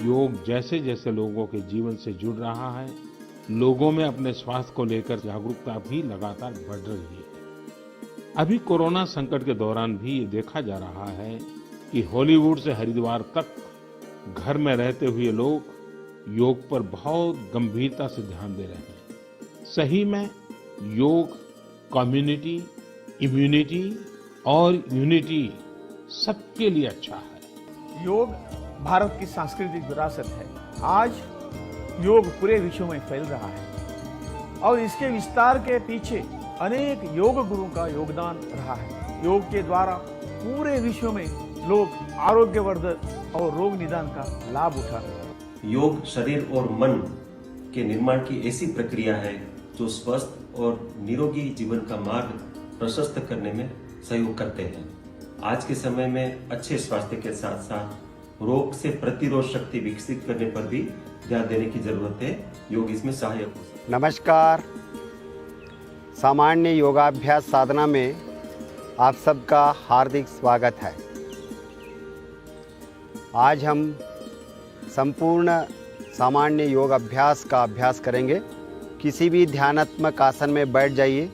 योग जैसे जैसे लोगों के जीवन से जुड़ रहा है, लोगों में अपने स्वास्थ्य को लेकर जागरूकता भी लगातार बढ़ रही है। अभी कोरोना संकट के दौरान भी ये देखा जा रहा है कि हॉलीवुड से हरिद्वार तक घर में रहते हुए लोग योग पर बहुत गंभीरता से ध्यान दे रहे हैं। सही में योग कम्युनिटी, इम्यूनिटी और यूनिटी सबके लिए अच्छा है। योग भारत की सांस्कृतिक विरासत है। आज योग पूरे विश्व में फैल रहा है और इसके विस्तार के पीछे अनेक योग गुरुओं का योगदान रहा है। योग के द्वारा पूरे विश्व में लोग आरोग्यवर्धक और रोग निदान का लाभ उठा रहे हैं। योग शरीर और मन के निर्माण की ऐसी प्रक्रिया है जो स्वस्थ और निरोगी जीवन का मार्ग प्रशस्त करने में सहयोग करते हैं। आज के समय में अच्छे स्वास्थ्य के साथ साथ रोग से प्रतिरोध शक्ति विकसित करने पर भी ध्यान देने की जरूरत है। योग इसमें सहायक हो सकता है। नमस्कार। सामान्य योगाभ्यास साधना में आप सबका हार्दिक स्वागत है। आज हम संपूर्ण सामान्य योग अभ्यास का अभ्यास करेंगे। किसी भी ध्यानात्मक आसन में बैठ जाइए।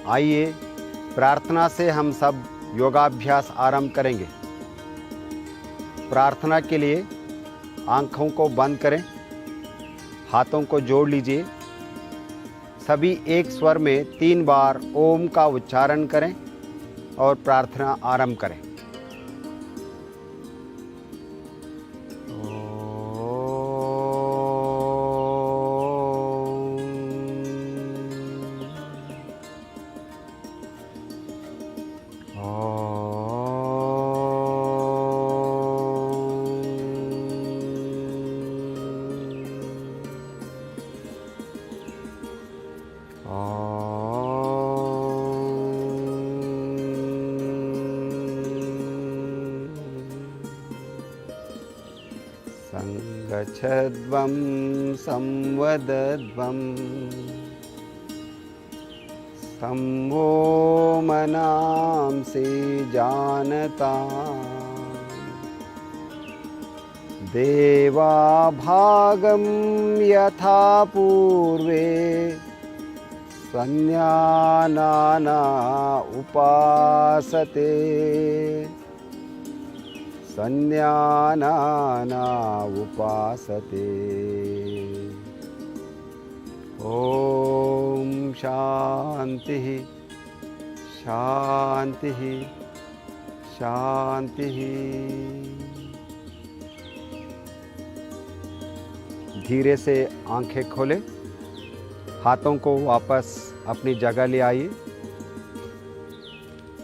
आइए प्रार्थना से हम सब योगाभ्यास आरंभ करेंगे। प्रार्थना के लिए आँखों को बंद करें, हाथों को जोड़ लीजिए। सभी एक स्वर में 3 बार ओम का उच्चारण करें और प्रार्थना आरंभ करें। संगच्छध्वं संवदध्वं संवो मनांसि जानता देवा भागं यथा पूर्वे संज्ञानाना उपासते संज्ञानाना उपासते। ओम शांति शांति शांति। धीरे से आंखें खोलें, हाथों को वापस अपनी जगह ले आइए।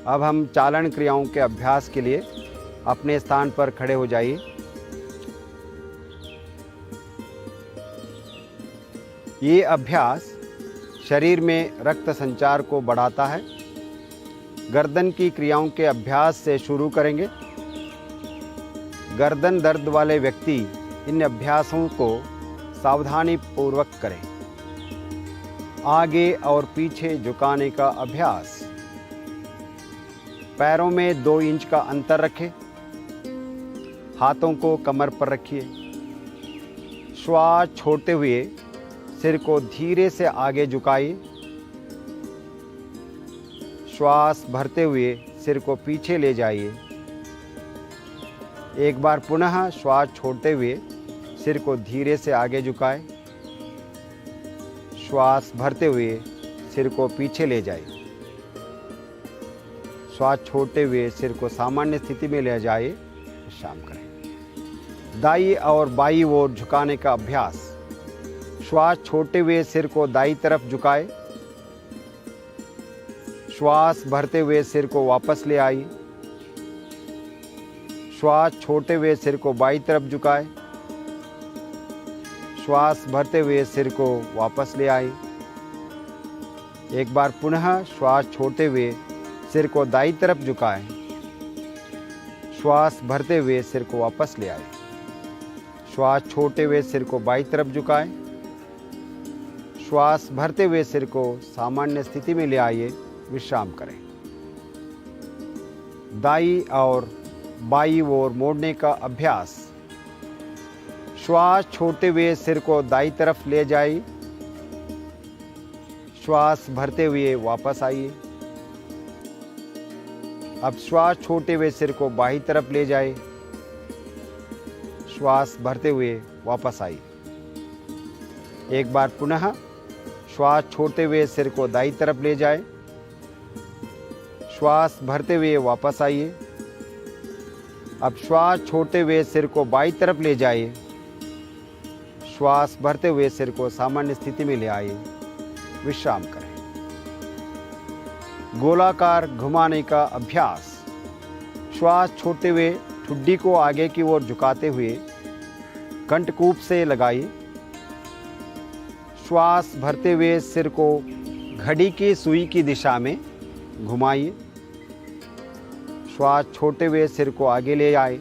अब हम चालन क्रियाओं के अभ्यास के लिए अपने स्थान पर खड़े हो जाइए। ये अभ्यास शरीर में रक्त संचार को बढ़ाता है। गर्दन की क्रियाओं के अभ्यास से शुरू करेंगे। गर्दन दर्द वाले व्यक्ति इन अभ्यासों को सावधानी पूर्वक करें। आगे और पीछे झुकाने का अभ्यास। पैरों में 2 इंच का अंतर रखें। हाथों को कमर पर रखिए। श्वास छोड़ते हुए सिर को धीरे से आगे झुकाइए। श्वास भरते हुए सिर को पीछे ले जाइए। एक बार पुनः श्वास छोड़ते हुए सिर को धीरे से आगे झुकाएं। श्वास भरते हुए सिर को पीछे ले जाइए। श्वास छोड़ते हुए सिर को सामान्य स्थिति में ले जाइए। विश्राम करें। दाईं और बाईं ओर झुकाने का अभ्यास। श्वास छोड़ते हुए सिर को दाईं तरफ झुकाएं। श्वास भरते हुए सिर को वापस ले आइए। श्वास छोड़ते हुए सिर को बाईं तरफ झुकाएं। श्वास भरते हुए सिर को वापस ले आइए। एक बार पुनः श्वास छोड़ते हुए सिर को दाईं तरफ झुकाएं। श्वास भरते हुए सिर को वापस ले आइए। श्वास छोड़ते हुए सिर को बाईं तरफ झुकाएं। श्वास भरते हुए सिर को सामान्य स्थिति में ले आइए। विश्राम करें। दाई और बाई ओर मोड़ने का अभ्यास। श्वास छोड़ते हुए सिर को दाई तरफ ले जाइए। श्वास भरते हुए वापस आइए। अब श्वास छोड़ते हुए सिर को बाईं तरफ ले जाइए। श्वास भरते हुए वापस आइए। एक बार पुनः श्वास छोड़ते हुए सिर को दाईं तरफ ले जाए। श्वास भरते हुए वापस आइए। अब श्वास छोड़ते हुए सिर को बाईं तरफ ले जाइए। श्वास भरते हुए सिर को सामान्य स्थिति में ले आइए। विश्राम करें। गोलाकार घुमाने का अभ्यास। श्वास छोड़ते हुए ठुड्डी को आगे की ओर झुकाते हुए कंठकूप से लगाइए। श्वास भरते हुए सिर को घड़ी की सुई की दिशा में घुमाइए। श्वास छोड़ते हुए सिर को आगे ले आए।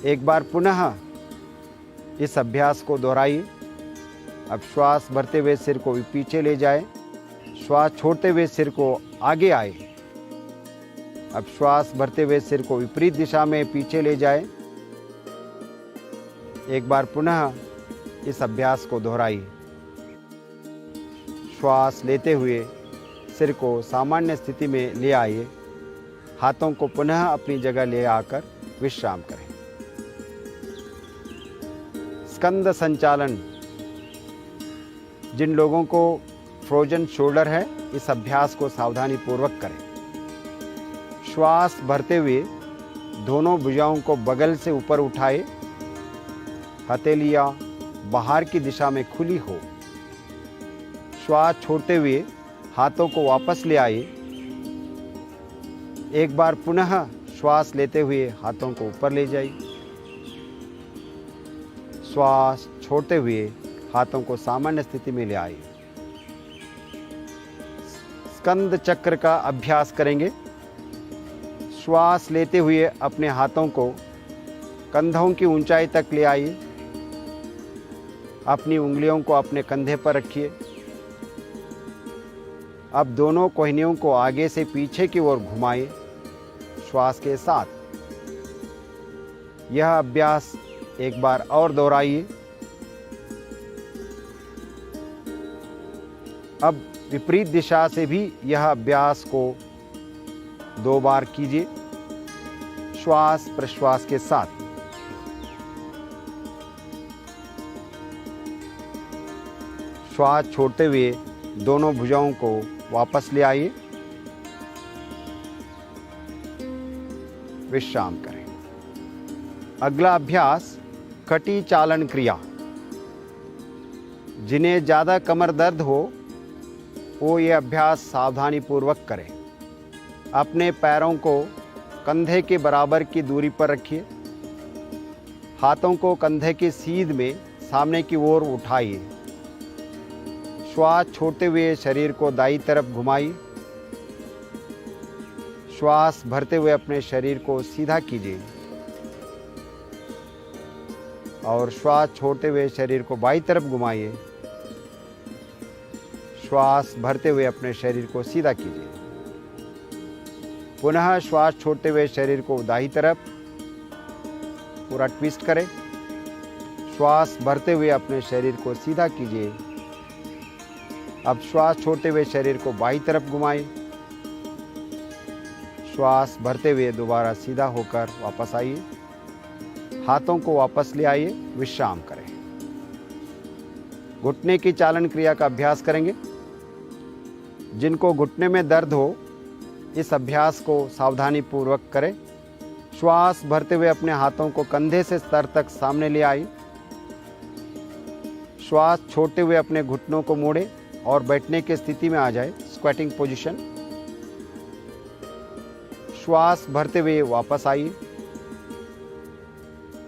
एक बार पुनः इस अभ्यास को दोहराइए। अब श्वास भरते हुए सिर को पीछे ले जाए। श्वास छोड़ते हुए सिर को आगे आए। अब श्वास भरते हुए सिर को विपरीत दिशा में पीछे ले जाए। एक बार पुनः इस अभ्यास को दोहराइए। श्वास लेते हुए सिर को सामान्य स्थिति में ले आइए। हाथों को पुनः अपनी जगह ले आकर विश्राम करें। स्कंद संचालन। जिन लोगों को फ्रोजन शोल्डर है, इस अभ्यास को सावधानी पूर्वक करें। श्वास भरते हुए दोनों भुजाओं को बगल से ऊपर उठाए। हथेलियां बाहर की दिशा में खुली हो। श्वास छोड़ते हुए हाथों को वापस ले आए। एक बार पुनः श्वास लेते हुए हाथों को ऊपर ले जाइए। श्वास छोड़ते हुए हाथों को सामान्य स्थिति में ले आइए। स्कंद चक्र का अभ्यास करेंगे। श्वास लेते हुए अपने हाथों को कंधों की ऊंचाई तक ले आइए। अपनी उंगलियों को अपने कंधे पर रखिए। अब दोनों कोहनियों को आगे से पीछे की ओर घुमाइए श्वास के साथ। यह अभ्यास एक बार और दोहराइए। अब विपरीत दिशा से भी यह अभ्यास को 2 बार कीजिए श्वास प्रश्वास के साथ। श्वास छोड़ते हुए दोनों भुजाओं को वापस ले आइए। विश्राम करें। अगला अभ्यास कटी चालन क्रिया। जिन्हें ज़्यादा कमर दर्द हो वो ये अभ्यास सावधानी पूर्वक करें। अपने पैरों को कंधे के बराबर की दूरी पर रखिए। हाथों को कंधे की सीध में सामने की ओर उठाइए। श्वास छोड़ते हुए शरीर को दाईं तरफ घुमाइए। श्वास भरते हुए अपने शरीर को सीधा कीजिए और श्वास छोड़ते हुए शरीर को बाईं तरफ घुमाइए। श्वास भरते हुए अपने शरीर को सीधा कीजिए। पुनः श्वास छोड़ते हुए शरीर को दाईं तरफ पूरा ट्विस्ट करें। श्वास भरते हुए अपने शरीर को सीधा कीजिए। अब श्वास छोड़ते हुए शरीर को बाईं तरफ घुमाएं। श्वास भरते हुए दोबारा सीधा होकर वापस आइए। हाथों को वापस ले आइए। विश्राम करें। घुटने की चालन क्रिया का अभ्यास करेंगे। जिनको घुटने में दर्द हो इस अभ्यास को सावधानी पूर्वक करें। श्वास भरते हुए अपने हाथों को कंधे से सर तक सामने ले आइए। श्वास छोड़ते हुए अपने घुटनों को मोड़े और बैठने की स्थिति में आ जाए, स्क्वैटिंग पोजीशन। श्वास भरते हुए वापस आइए।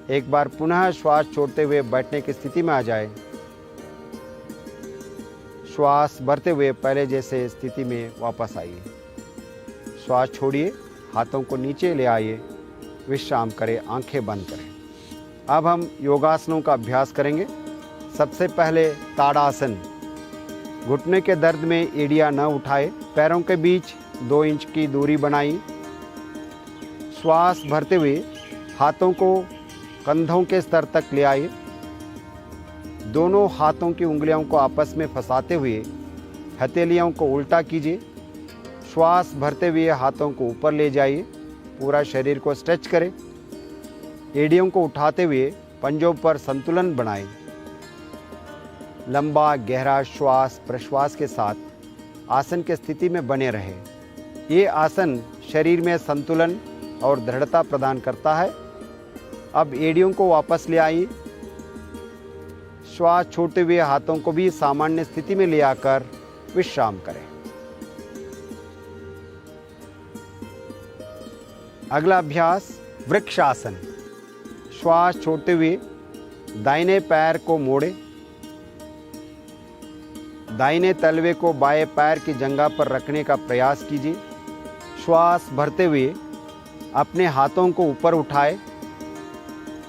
एक बार पुनः श्वास छोड़ते हुए बैठने की स्थिति में आ जाए। श्वास भरते हुए पहले जैसे स्थिति में वापस आइए। श्वास छोड़िए, हाथों को नीचे ले आइए। विश्राम करें, आंखें बंद करें। अब हम योगासनों का अभ्यास करेंगे। सबसे पहले ताड़ासन। घुटने के दर्द में एड़ियां न उठाए। पैरों के बीच 2 इंच की दूरी बनाई। श्वास भरते हुए हाथों को कंधों के स्तर तक ले आइए। दोनों हाथों की उंगलियों को आपस में फंसाते हुए हथेलियों को उल्टा कीजिए। श्वास भरते हुए हाथों को ऊपर ले जाइए। पूरा शरीर को स्ट्रेच करें। एड़ियों को उठाते हुए पंजों पर संतुलन बनाएं। लंबा गहरा श्वास प्रश्वास के साथ आसन की स्थिति में बने रहें। ये आसन शरीर में संतुलन और दृढ़ता प्रदान करता है। अब एड़ियों को वापस ले आइए। श्वास छोड़ते हुए हाथों को भी सामान्य स्थिति में ले आकर विश्राम करें। अगला अभ्यास वृक्षासन। श्वास छोड़ते हुए दाहिने पैर को मोड़े। दाहिने तलवे को बाएं पैर की जंघा पर रखने का प्रयास कीजिए। श्वास भरते हुए अपने हाथों को ऊपर उठाए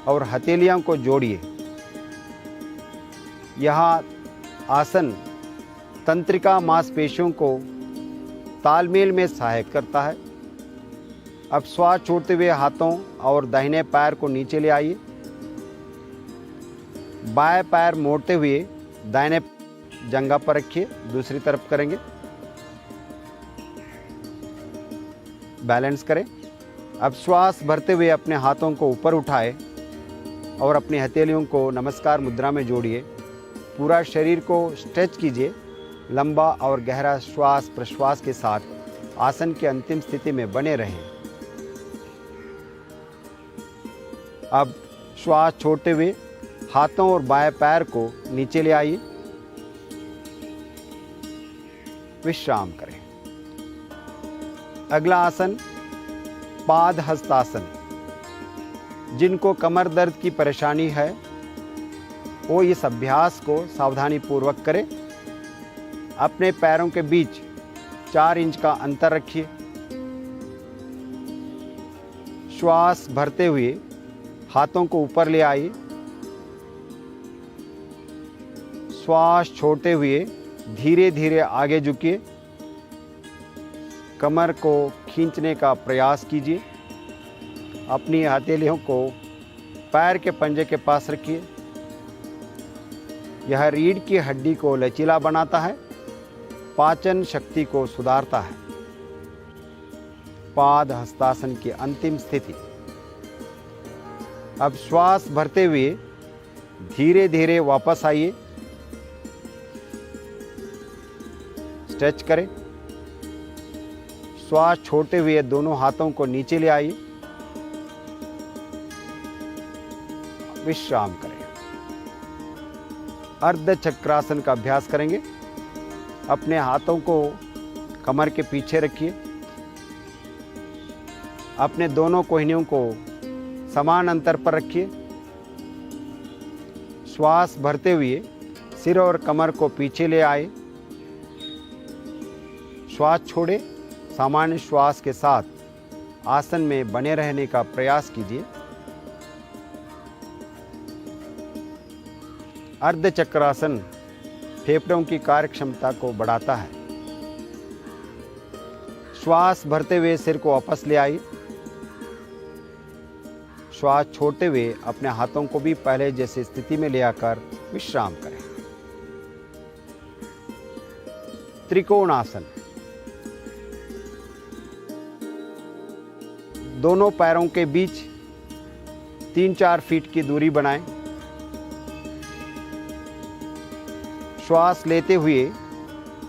और हथेलियों को जोड़िए। यह आसन तंत्रिका मांसपेशियों को तालमेल में सहायक करता है। अब श्वास छोड़ते हुए हाथों और दाहिने पैर को नीचे ले आइए। बाएं पैर मोड़ते हुए दाहिने जंघा पर रखिए। दूसरी तरफ करेंगे। बैलेंस करें। अब श्वास भरते हुए अपने हाथों को ऊपर उठाए और अपनी हथेलियों को नमस्कार मुद्रा में जोड़िए। पूरा शरीर को स्ट्रेच कीजिए। लंबा और गहरा श्वास प्रश्वास के साथ आसन की अंतिम स्थिति में बने रहें। अब श्वास छोड़ते हुए हाथों और बाएं पैर को नीचे ले आइए। विश्राम करें। अगला आसन पाद हस्तासन। जिनको कमर दर्द की परेशानी है वो इस अभ्यास को सावधानी पूर्वक करें। अपने पैरों के बीच 4 इंच का अंतर रखिए। श्वास भरते हुए हाथों को ऊपर ले आइए। श्वास छोड़ते हुए धीरे धीरे आगे झुकिए। कमर को खींचने का प्रयास कीजिए। अपनी हथेलियों को पैर के पंजे के पास रखिए। यह रीढ़ की हड्डी को लचीला बनाता है। पाचन शक्ति को सुधारता है। पाद हस्तासन की अंतिम स्थिति। अब श्वास भरते हुए धीरे धीरे वापस आइए। स्ट्रेच करें। श्वास छोड़ते हुए दोनों हाथों को नीचे ले आइए। विश्राम करें। अर्ध चक्रासन का अभ्यास करेंगे। अपने हाथों को कमर के पीछे रखिए। अपने दोनों कोहनियों को समान अंतर पर रखिए। श्वास भरते हुए सिर और कमर को पीछे ले आए। श्वास छोड़े। सामान्य श्वास के साथ आसन में बने रहने का प्रयास कीजिए। अर्ध चक्रासन फेफड़ों की कार्यक्षमता को बढ़ाता है। श्वास भरते हुए सिर को वापस ले आइए। श्वास छोड़ते हुए अपने हाथों को भी पहले जैसी स्थिति में ले आकर विश्राम करें। त्रिकोणासन। दोनों पैरों के बीच 3-4 फीट की दूरी बनाएं। श्वास लेते हुए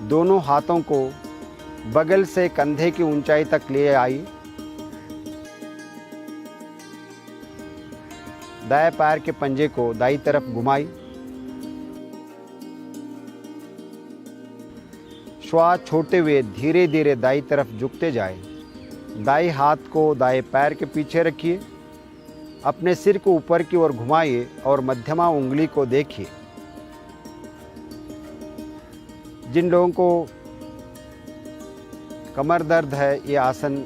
दोनों हाथों को बगल से कंधे की ऊंचाई तक ले आइए। दाएं पैर के पंजे को दाईं तरफ घुमाइए। श्वास छोड़ते हुए धीरे धीरे दाईं तरफ झुकते जाएं। दाएं हाथ को दाएं पैर के पीछे रखिए। अपने सिर को ऊपर की ओर घुमाइए और मध्यमा उंगली को देखिए। जिन लोगों को कमर दर्द है ये आसन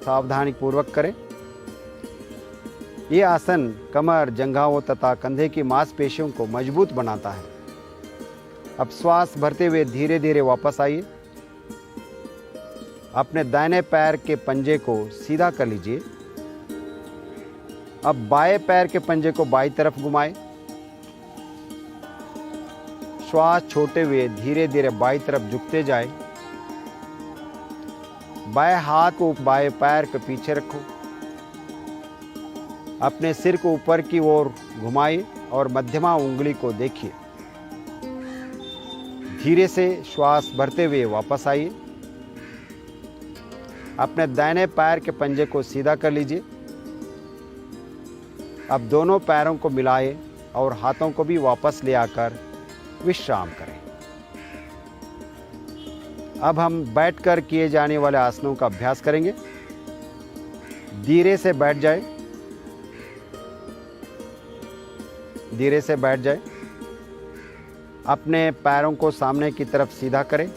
सावधानी पूर्वक करें। ये आसन कमर, जंघाओं तथा कंधे की मांसपेशियों को मजबूत बनाता है। अब श्वास भरते हुए धीरे धीरे वापस आइए। अपने दाहिने पैर के पंजे को सीधा कर लीजिए। अब बाएं पैर के पंजे को बाईं तरफ घुमाएं। श्वास छोड़ते हुए धीरे धीरे बाईं तरफ झुकते जाए। बाएं हाथ को बाएं पैर के पीछे रखो। अपने सिर को ऊपर की ओर घुमाइए और मध्यमा उंगली को देखिए। धीरे से श्वास भरते हुए वापस आइए। अपने दाहिने पैर के पंजे को सीधा कर लीजिए। अब दोनों पैरों को मिलाएं और हाथों को भी वापस ले आकर विश्राम करें। अब हम बैठकर किए जाने वाले आसनों का अभ्यास करेंगे। धीरे से बैठ जाएं। धीरे से बैठ जाएं। अपने पैरों को सामने की तरफ सीधा करें।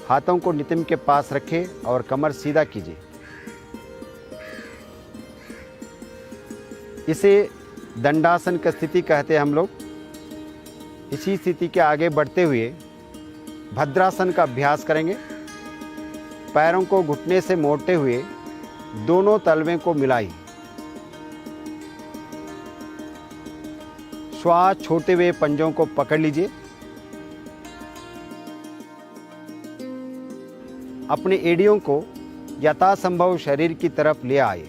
हाथों को नितंब के पास रखें और कमर सीधा कीजिए। इसे दंडासन की स्थिति कहते हैं हम लोग। इसी स्थिति के आगे बढ़ते हुए भद्रासन का अभ्यास करेंगे। पैरों को घुटने से मोड़ते हुए दोनों तलवे को मिलाइए। श्वास छोड़ते हुए पंजों को पकड़ लीजिए। अपनी एड़ियों को यथासंभव शरीर की तरफ ले आए।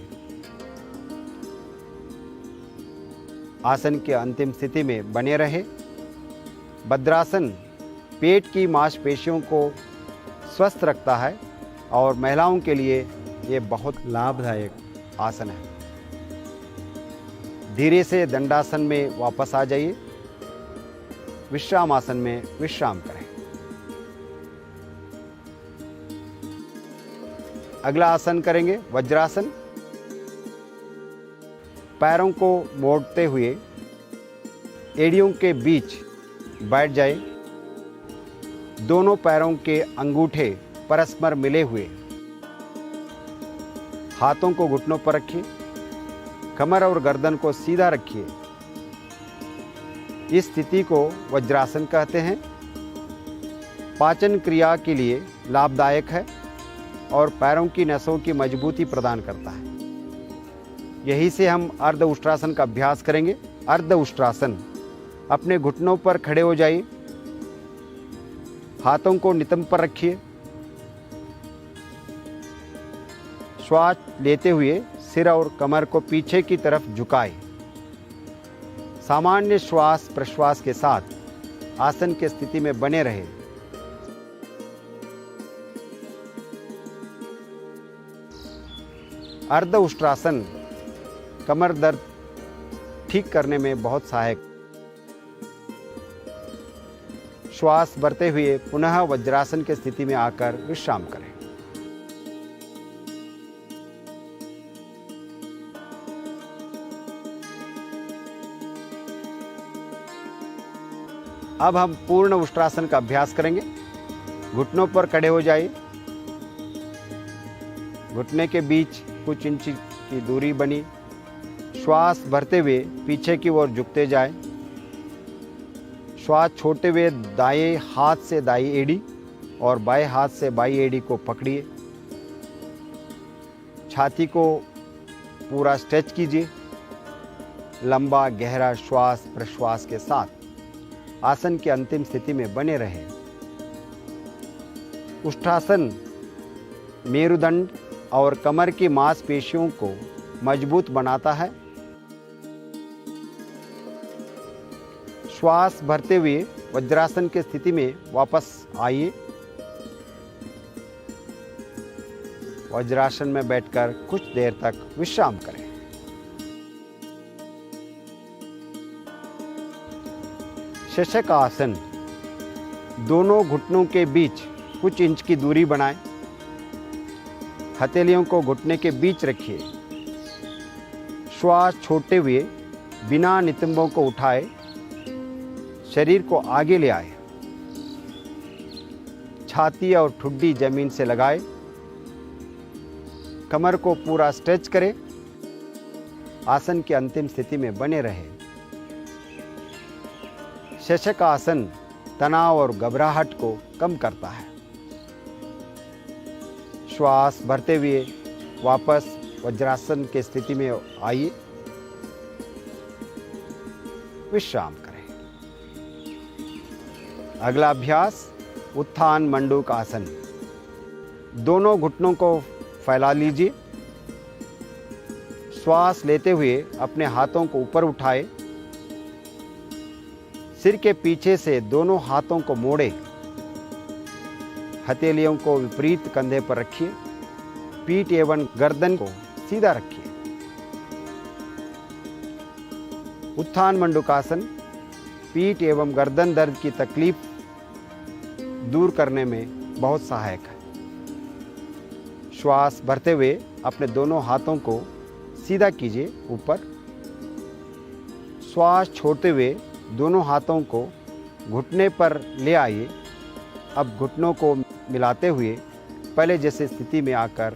आसन की अंतिम स्थिति में बने रहे। भद्रासन पेट की मांसपेशियों को स्वस्थ रखता है और महिलाओं के लिए ये बहुत लाभदायक आसन है। धीरे से दंडासन में वापस आ जाइए। विश्राम आसन में विश्राम करें। अगला आसन करेंगे वज्रासन। पैरों को मोड़ते हुए एड़ियों के बीच बैठ जाए। दोनों पैरों के अंगूठे परस्पर मिले हुए। हाथों को घुटनों पर रखिए। कमर और गर्दन को सीधा रखिए। इस स्थिति को वज्रासन कहते हैं। पाचन क्रिया के लिए लाभदायक है और पैरों की नसों की मजबूती प्रदान करता है। यही से हम अर्ध उष्ट्रासन का अभ्यास करेंगे। अर्ध उष्ट्रासन। अपने घुटनों पर खड़े हो जाइए। हाथों को नितंब पर रखिए। श्वास लेते हुए सिर और कमर को पीछे की तरफ झुकाए। सामान्य श्वास प्रश्वास के साथ आसन की स्थिति में बने रहे। अर्ध उष्ट्रासन कमर दर्द ठीक करने में बहुत सहायक। श्वास भरते हुए पुनः वज्रासन की स्थिति में आकर विश्राम करें। अब हम पूर्ण उष्ट्रासन का अभ्यास करेंगे। घुटनों पर खड़े हो जाइए। घुटने के बीच कुछ इंच की दूरी बनी। श्वास भरते हुए पीछे की ओर झुकते जाएं। श्वास छोड़ते हुए दाएं हाथ से दाईं एड़ी और बाएं हाथ से बाईं एड़ी को पकड़िए। छाती को पूरा स्ट्रेच कीजिए। लंबा गहरा श्वास प्रश्वास के साथ आसन की अंतिम स्थिति में बने रहे। उष्ट्रासन मेरुदंड और कमर की मांसपेशियों को मजबूत बनाता है। श्वास भरते हुए वज्रासन की स्थिति में वापस आइए। वज्रासन में बैठकर कुछ देर तक विश्राम करें। शशक आसन। दोनों घुटनों के बीच कुछ इंच की दूरी बनाएं। हथेलियों को घुटने के बीच रखिए। श्वास छोड़ते हुए बिना नितंबों को उठाए शरीर को आगे ले आए। छाती और ठुड्डी जमीन से लगाए। कमर को पूरा स्ट्रेच करें। आसन की अंतिम स्थिति में बने रहे। शशक आसन तनाव और घबराहट को कम करता है। श्वास भरते हुए वापस वज्रासन की स्थिति में आइए, विश्राम करें। अगला अभ्यास उत्थान मंडूक आसन। दोनों घुटनों को फैला लीजिए। श्वास लेते हुए अपने हाथों को ऊपर उठाए, सिर के पीछे से दोनों हाथों को मोड़े, हथेलियों को विपरीत कंधे पर रखिए, पीठ एवं गर्दन को सीधा रखिए। उत्थान मंडूकासन पीठ एवं गर्दन दर्द की तकलीफ दूर करने में बहुत सहायक है। श्वास भरते हुए अपने दोनों हाथों को सीधा कीजिए ऊपर। श्वास छोड़ते हुए दोनों हाथों को घुटने पर ले आइए। अब घुटनों को मिलाते हुए पहले जैसे स्थिति में आकर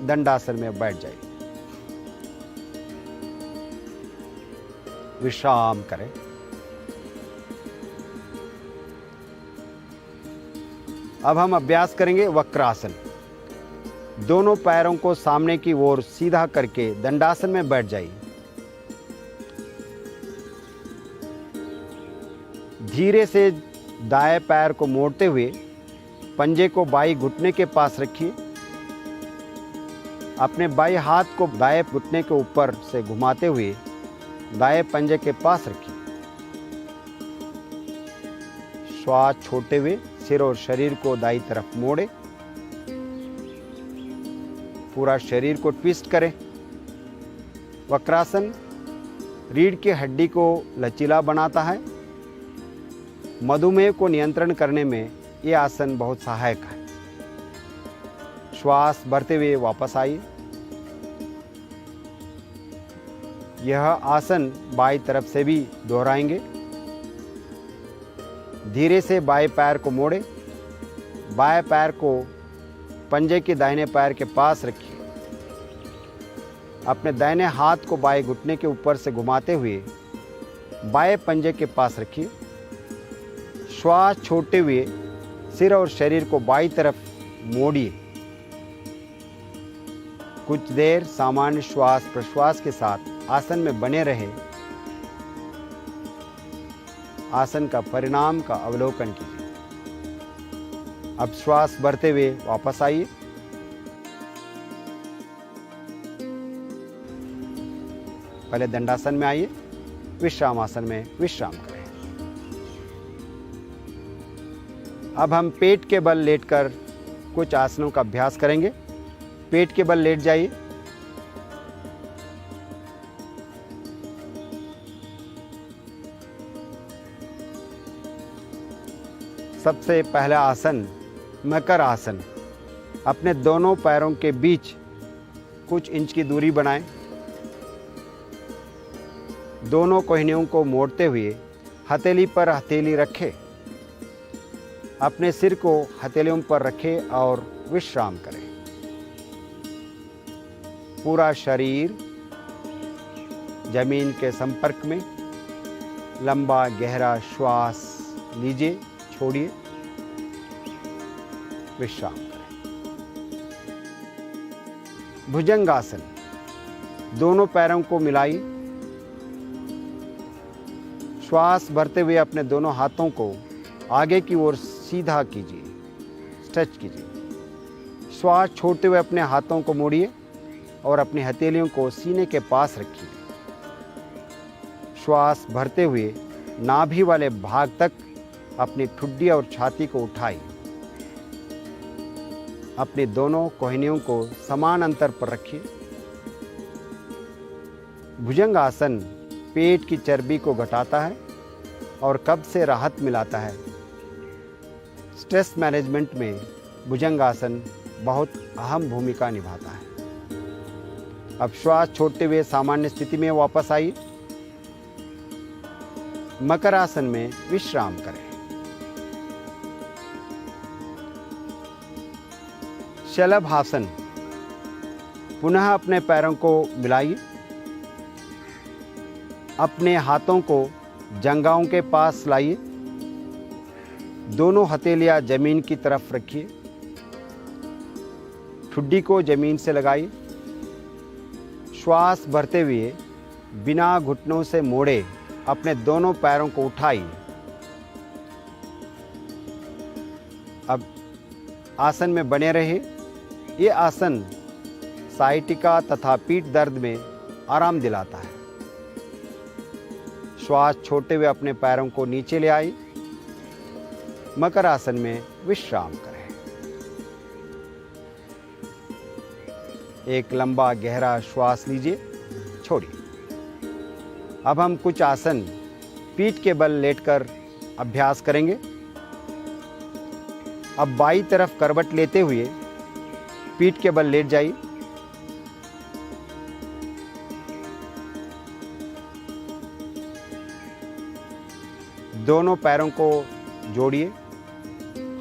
दंडासन में बैठ जाइए। विश्राम करें। अब हम अभ्यास करेंगे वक्रासन। दोनों पैरों को सामने की ओर सीधा करके दंडासन में बैठ जाइए। धीरे से दाएं पैर को मोड़ते हुए पंजे को बाईं घुटने के पास रखिए। अपने बाएं हाथ को दाएं घुटने के ऊपर से घुमाते हुए दाएं पंजे के पास रखिए। श्वास छोड़ते हुए सिर और शरीर को दाईं तरफ मोड़े। पूरा शरीर को ट्विस्ट करें। वक्रासन रीढ़ की हड्डी को लचीला बनाता है। मधुमेह को नियंत्रण करने में ये आसन बहुत सहायक है। श्वास भरते हुए वापस आइए। यह आसन बाईं तरफ से भी दोहराएंगे। धीरे से बाएं पैर को मोड़े। बाएं पैर को पंजे के दाहिने पैर के पास रखिए। अपने दाहिने हाथ को बाएं घुटने के ऊपर से घुमाते हुए बाएं पंजे के पास रखिए। श्वास छोड़ते हुए सिर और शरीर को बाईं तरफ मोड़िए। कुछ देर सामान्य श्वास प्रश्वास के साथ आसन में बने रहे। आसन का परिणाम का अवलोकन कीजिए। अब श्वास भरते हुए वापस आइए। पहले दंडासन में आइए, विश्राम आसन में विश्राम करें। अब हम पेट के बल लेटकर कुछ आसनों का अभ्यास करेंगे। पेट के बल लेट जाइए। सबसे पहला आसन मकर आसन। अपने दोनों पैरों के बीच कुछ इंच की दूरी बनाएं। दोनों कोहनियों को मोड़ते हुए हथेली पर हथेली रखें। अपने सिर को हथेलियों पर रखें और विश्राम करें। पूरा शरीर जमीन के संपर्क में। लंबा गहरा श्वास लीजिए, छोड़िए, विश्राम करें। भुजंगासन। दोनों पैरों को मिलाइए। श्वास भरते हुए अपने दोनों हाथों को आगे की ओर सीधा कीजिए, स्ट्रेच कीजिए। श्वास छोड़ते हुए अपने हाथों को मोड़िए और अपनी हथेलियों को सीने के पास रखिए। श्वास भरते हुए नाभि वाले भाग तक अपनी ठुड्डी और छाती को उठाइए। अपनी दोनों कोहनियों को समान अंतर पर रखिए। भुजंग आसन पेट की चर्बी को घटाता है और कब्ज से राहत मिलाता है। स्ट्रेस मैनेजमेंट में भुजंग आसन बहुत अहम भूमिका निभाता है। अब श्वास छोड़ते हुए सामान्य स्थिति में वापस आइए। मकर आसन में विश्राम करें। शलभासन। पुनः अपने पैरों को मिलाइए। अपने हाथों को जंघाओं के पास लाइए। दोनों हथेलियां जमीन की तरफ रखिए। ठुड्डी को जमीन से लगाइए। श्वास भरते हुए बिना घुटनों से मोड़े अपने दोनों पैरों को उठाइए। अब आसन में बने रहे। ये आसन साइटिका तथा पीठ दर्द में आराम दिलाता है। श्वास छोड़ते हुए अपने पैरों को नीचे ले आइए। मकर आसन में विश्राम करें। एक लंबा गहरा श्वास लीजिए, छोड़िए। अब हम कुछ आसन पीठ के बल लेटकर अभ्यास करेंगे। अब बाईं तरफ करवट लेते हुए पीठ के बल लेट जाइए। दोनों पैरों को जोड़िए,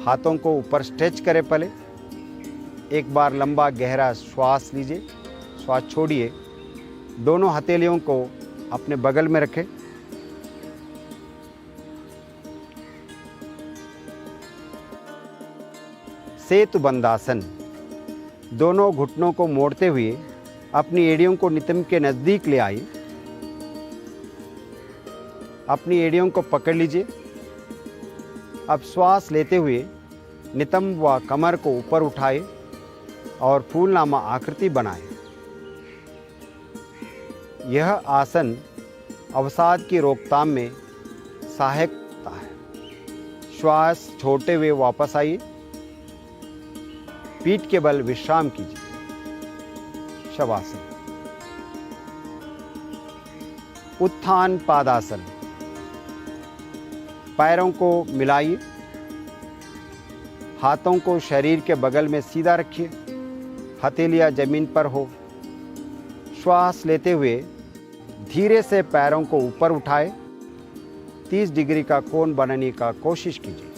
हाथों को ऊपर स्ट्रेच करें। पहले एक बार लंबा गहरा श्वास लीजिए, श्वास छोड़िए। दोनों हथेलियों को अपने बगल में रखें। सेतुबंधासन। दोनों घुटनों को मोड़ते हुए अपनी एड़ियों को नितंब के नजदीक ले आइए। अपनी एड़ियों को पकड़ लीजिए। अब श्वास लेते हुए नितंब व कमर को ऊपर उठाए और फूलनामा आकृति बनाएं। यह आसन अवसाद की रोकथाम में सहायक होता है। श्वास छोड़ते हुए वापस आइए। पीठ के बल विश्राम कीजिए। शवासन। उत्थान पादासन। पैरों को मिलाइए, हाथों को शरीर के बगल में सीधा रखिए, हथेलियां जमीन पर हो। श्वास लेते हुए धीरे से पैरों को ऊपर उठाए। 30 डिग्री का कोण बनाने का कोशिश कीजिए।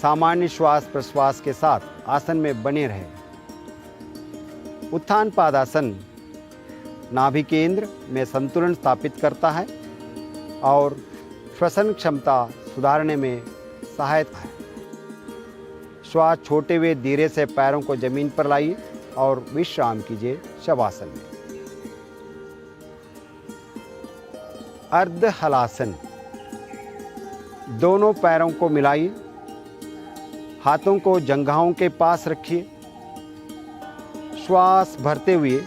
सामान्य श्वास प्रश्वास के साथ आसन में बने रहे। उत्थान पादासन नाभि केंद्र में संतुलन स्थापित करता है और श्वसन क्षमता सुधारने में सहायता है। श्वास छोड़ते हुए धीरे से पैरों को जमीन पर लाइए और विश्राम कीजिए शवासन में। अर्ध हलासन। दोनों पैरों को मिलाइए, हाथों को जंघाओं के पास रखिए। श्वास भरते हुए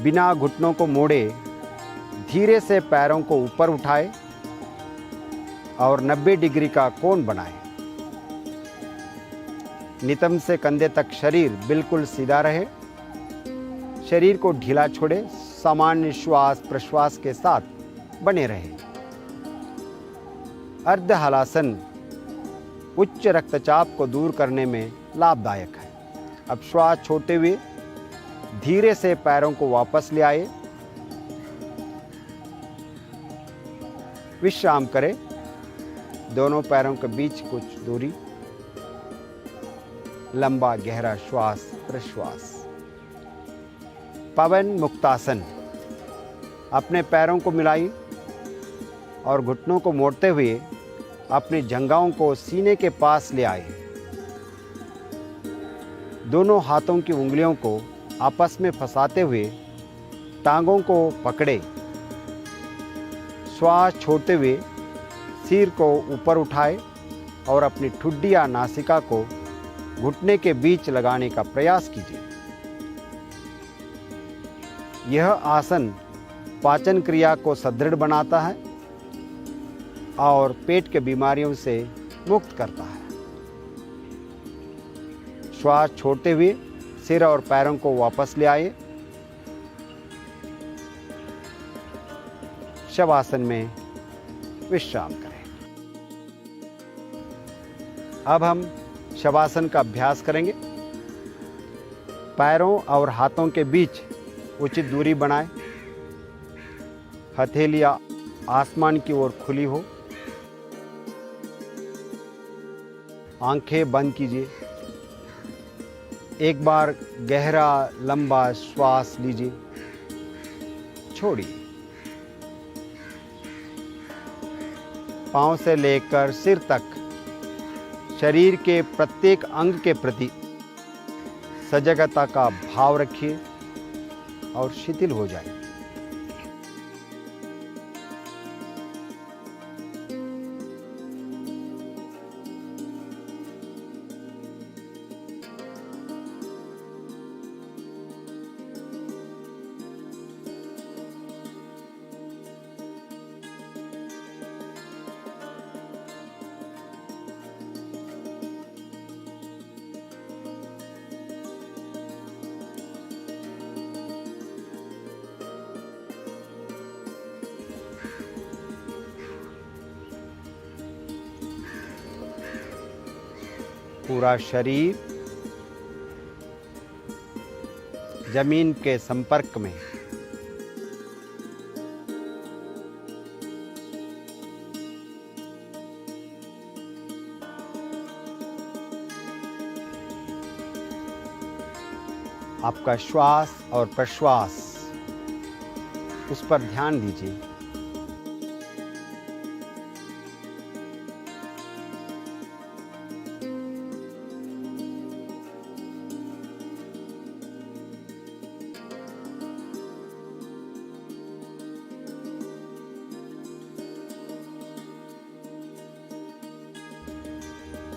बिना घुटनों को मोड़े धीरे से पैरों को ऊपर उठाए और 90 डिग्री का कोण बनाएं। नितंब से कंधे तक शरीर बिल्कुल सीधा रहे। शरीर को ढीला छोड़े। सामान्य श्वास प्रश्वास के साथ बने रहे। अर्ध हलासन उच्च रक्तचाप को दूर करने में लाभदायक है। अब श्वास छोड़ते हुए धीरे से पैरों को वापस ले आए। विश्राम करें। दोनों पैरों के बीच कुछ दूरी। लंबा गहरा श्वास प्रश्वास। पवन मुक्तासन। अपने पैरों को मिलाइए और घुटनों को मोड़ते हुए अपनी जंघाओं को सीने के पास ले आए। दोनों हाथों की उंगलियों को आपस में फंसाते हुए टांगों को पकड़े। श्वास छोड़ते हुए सिर को ऊपर उठाए और अपनी ठुड्डी या नासिका को घुटने के बीच लगाने का प्रयास कीजिए। यह आसन पाचन क्रिया को सुदृढ़ बनाता है और पेट के बीमारियों से मुक्त करता है। श्वास छोड़ते हुए सिर और पैरों को वापस ले आए। शवासन में विश्राम करें। अब हम शवासन का अभ्यास करेंगे। पैरों और हाथों के बीच उचित दूरी बनाएं। हथेलियां आसमान की ओर खुली हो। आंखें बंद कीजिए। एक बार गहरा लंबा श्वास लीजिए, छोड़िए। पांव से लेकर सिर तक शरीर के प्रत्येक अंग के प्रति सजगता का भाव रखिए और शिथिल हो जाए। पूरा शरीर जमीन के संपर्क में। आपका श्वास और प्रश्वास, उस पर ध्यान दीजिए।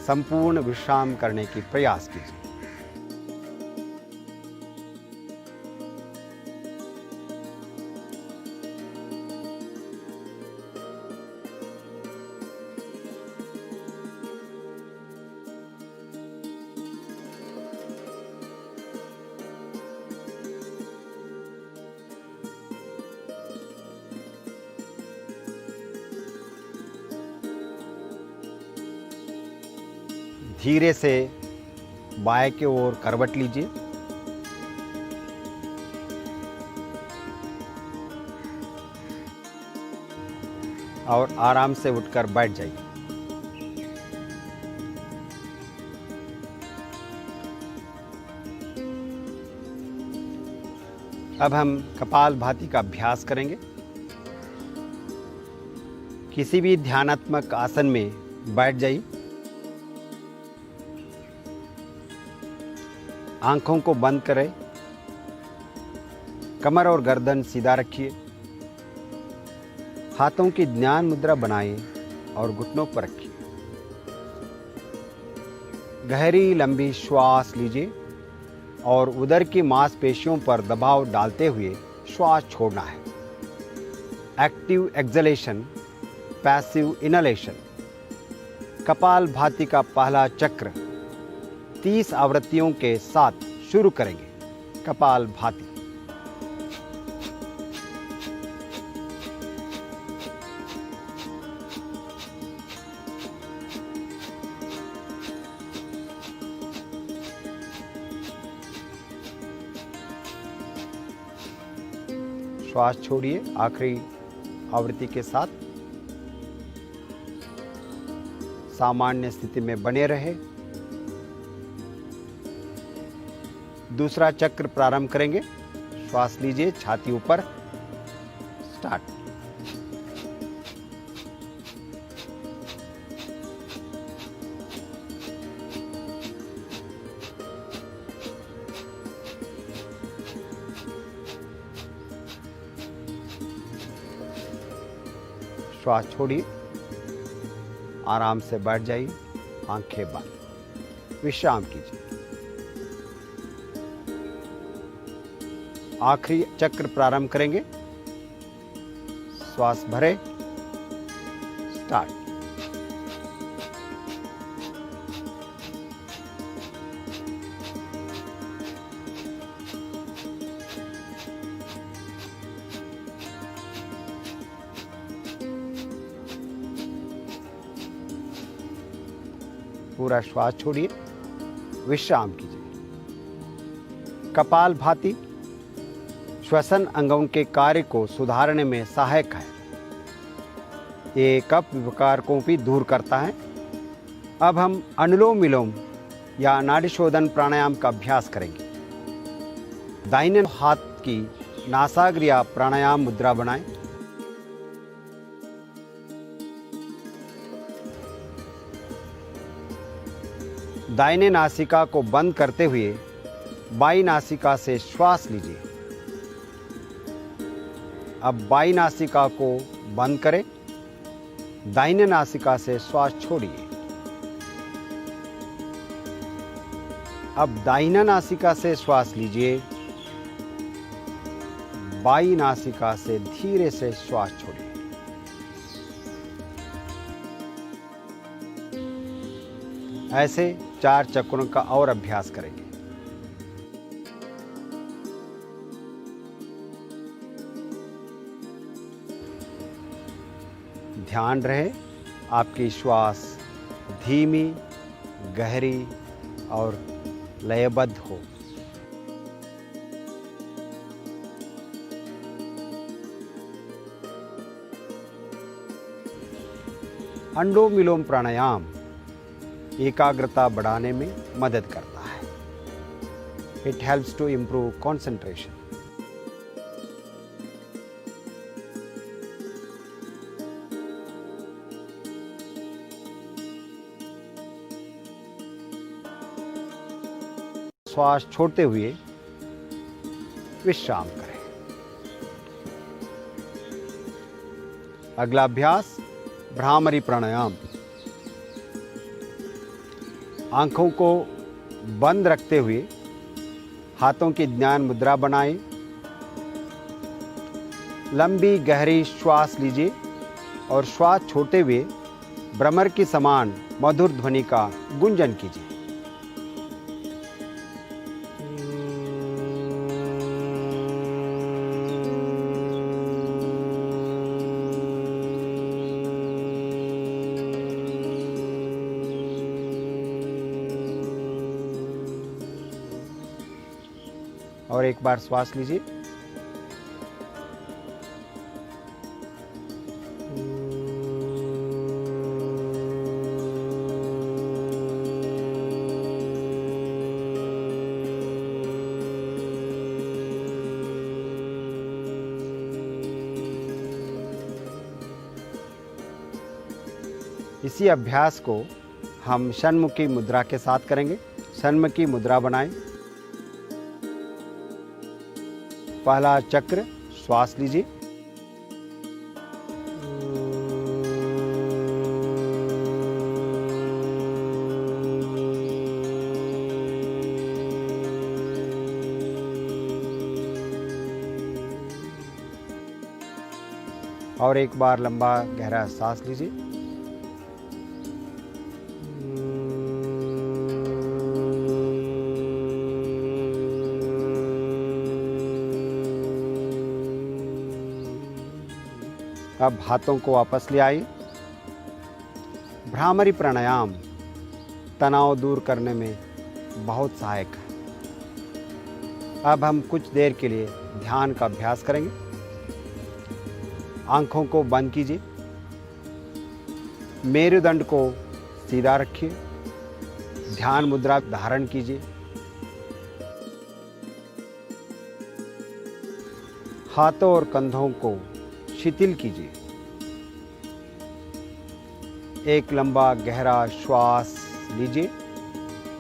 संपूर्ण विश्राम करने की प्रयास कीजिए। धीरे से बाएं की ओर करवट लीजिए। और आराम से उठकर बैठ जाइए। अब हम कपालभाति का अभ्यास करेंगे। किसी भी ध्यानात्मक आसन में बैठ जाइए। आंखों को बंद करें, कमर और गर्दन सीधा रखिए, हाथों की ज्ञान मुद्रा बनाएं और घुटनों पर रखिए। गहरी लंबी श्वास लीजिए और उदर की मांसपेशियों पर दबाव डालते हुए श्वास छोड़ना है। Active acceleration, passive inhalation. Kapalbhati का पहला चक्र 30 आवृत्तियों के साथ शुरू करेंगे। कपालभाति। श्वास छोड़िए आखिरी आवृत्ति के साथ। सामान्य स्थिति में बने रहे। दूसरा चक्र प्रारंभ करेंगे। श्वास लीजिए, छाती ऊपर। स्टार्ट। श्वास छोड़िए, आराम से बैठ जाइए, आंखें बंद, विश्राम कीजिए। आखिरी चक्र प्रारंभ करेंगे। श्वास भरे। स्टार्ट। पूरा श्वास छोड़िए, विश्राम कीजिए। कपालभाति श्वसन अंगों के कार्य को सुधारने में सहायक है। ये कफ विकार को भी दूर करता है। अब हम अनुलोम विलोम या नाड़ी शोधन प्राणायाम का अभ्यास करेंगे। दाहिने हाथ की नासाग्र प्राणायाम मुद्रा बनाएं। दाहिने नासिका को बंद करते हुए बाई नासिका से श्वास लीजिए। अब बाई नासिका को बंद करें, दाहिने नासिका से श्वास छोड़िए। अब दाहिना नासिका से श्वास लीजिए, बाई नासिका से धीरे से श्वास छोड़िए। ऐसे 4 चक्रों का और अभ्यास करेंगे। ध्यान रहे आपकी श्वास धीमी, गहरी और लयबद्ध हो। अनुलोम विलोम प्राणायाम एकाग्रता बढ़ाने में मदद करता है। It helps to improve concentration. श्वास छोड़ते हुए विश्राम करें। अगला अभ्यास भ्रामरी प्राणायाम। आंखों को बंद रखते हुए हाथों की ध्यान मुद्रा बनाएं। लंबी गहरी श्वास लीजिए और श्वास छोड़ते हुए भ्रमर की समान मधुर ध्वनि का गुंजन कीजिए। और एक बार श्वास लीजिए। इसी अभ्यास को हम षण्मुखी मुद्रा के साथ करेंगे। षण्मुखी मुद्रा बनाएं। पहला चक्र श्वास लीजिए। और एक बार लंबा गहरा सांस लीजिए। अब हाथों को वापस ले आइए। भ्रामरी प्राणायाम तनाव दूर करने में बहुत सहायक है। अब हम कुछ देर के लिए ध्यान का अभ्यास करेंगे। आंखों को बंद कीजिए। मेरुदंड को सीधा रखिए। ध्यान मुद्रा धारण कीजिए। हाथों और कंधों को शिथिल कीजिए। एक लंबा गहरा श्वास लीजिए।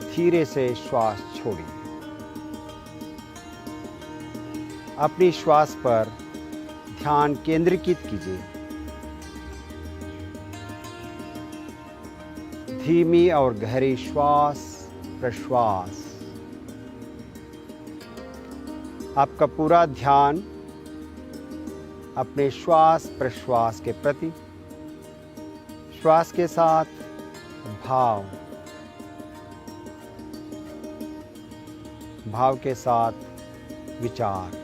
धीरे से श्वास छोड़िए। अपनी श्वास पर ध्यान केंद्रित कीजिए। धीमी और गहरी श्वास प्रश्वास। आपका पूरा ध्यान अपने श्वास प्रश्वास के प्रति, श्वास के साथ भाव, भाव के साथ विचार।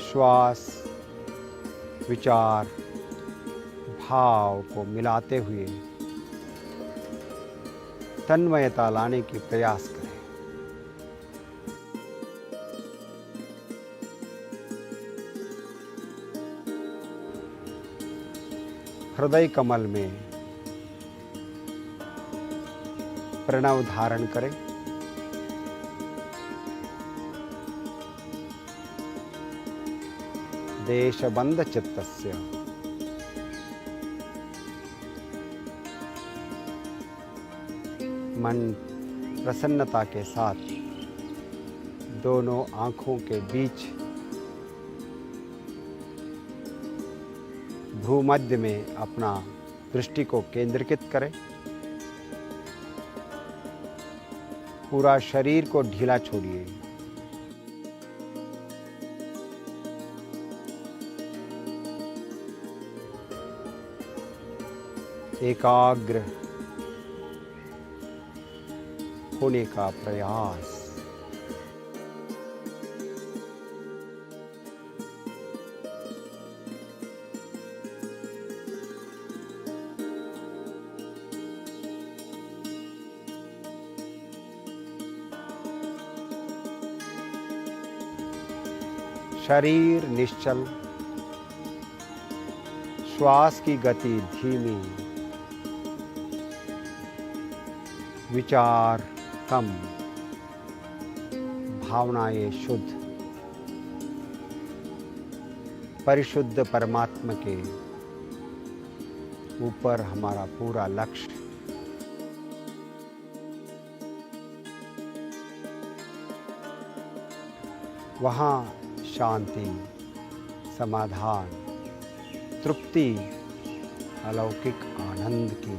श्वास, विचार, भाव को मिलाते हुए तन्मयता लाने की प्रयास करें। हृदय कमल में प्रणव धारण करें। देशबंध चित्तस्य मन प्रसन्नता के साथ दोनों आँखों के बीच भूमध्य में अपना दृष्टि को केंद्रित करें। पूरा शरीर को ढीला छोड़िए। एकाग्र होने का प्रयास। शरीर निश्चल, श्वास की गति धीमी, विचार कम, भावनाएं शुद्ध, परिशुद्ध परमात्मा के ऊपर हमारा पूरा लक्ष्य। वहाँ शांति, समाधान, तृप्ति, अलौकिक आनंद की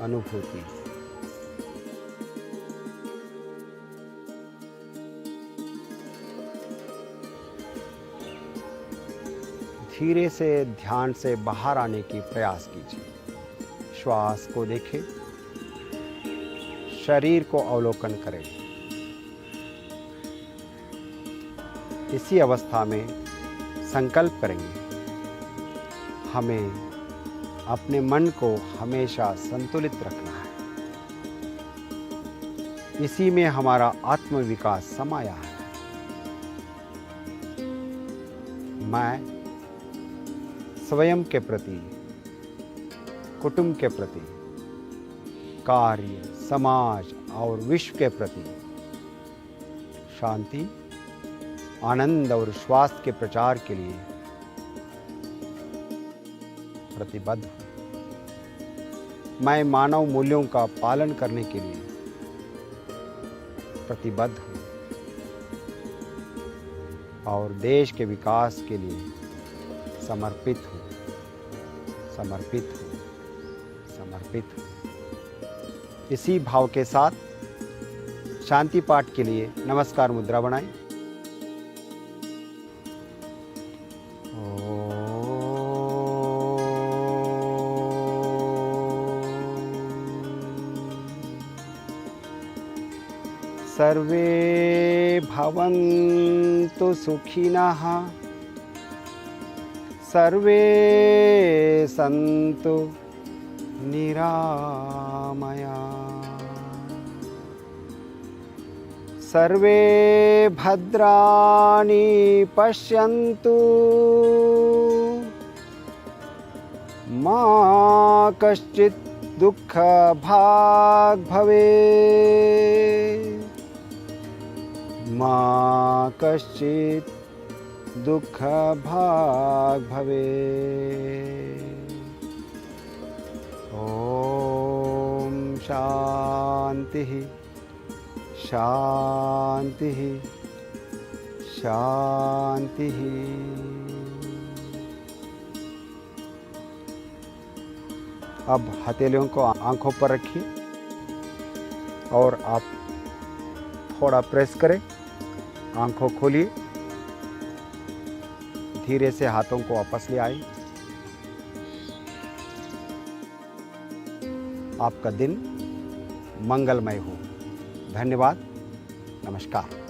अनुभूति। धीरे से ध्यान से बाहर आने की प्रयास कीजिए। श्वास को देखें, शरीर को अवलोकन करें। इसी अवस्था में संकल्प करेंगे, हमें अपने मन को हमेशा संतुलित रखना है। इसी में हमारा आत्मविकास समाया है। मैं स्वयं के प्रति, कुटुंब के प्रति, कार्य, समाज और विश्व के प्रति शांति, आनंद और स्वास्थ्य के प्रचार के लिए प्रतिबद्ध हूँ। मैं मानव मूल्यों का पालन करने के लिए प्रतिबद्ध हूँ और देश के विकास के लिए समर्पित हूँ, समर्पित हूँ, समर्पित हूँ। इसी भाव के साथ शांति पाठ के लिए नमस्कार मुद्रा बनाएं। सर्वे भवन्तु सुखिनः, सर्वे सन्तु निरामया, सर्वे भद्राणि पश्यन्तु, मा कश्चित् दुःखभाग् भवेत्, मा कश्चित् दुःखभाग् भवेत्। ॐ शान्तिः शान्तिः शान्तिः। अब हथेलियों को आंखों पर रखिए और आप थोड़ा प्रेस करें। आंखों खोलिए, धीरे से हाथों को वापस ले आए। आपका दिन मंगलमय हो। धन्यवाद। नमस्कार।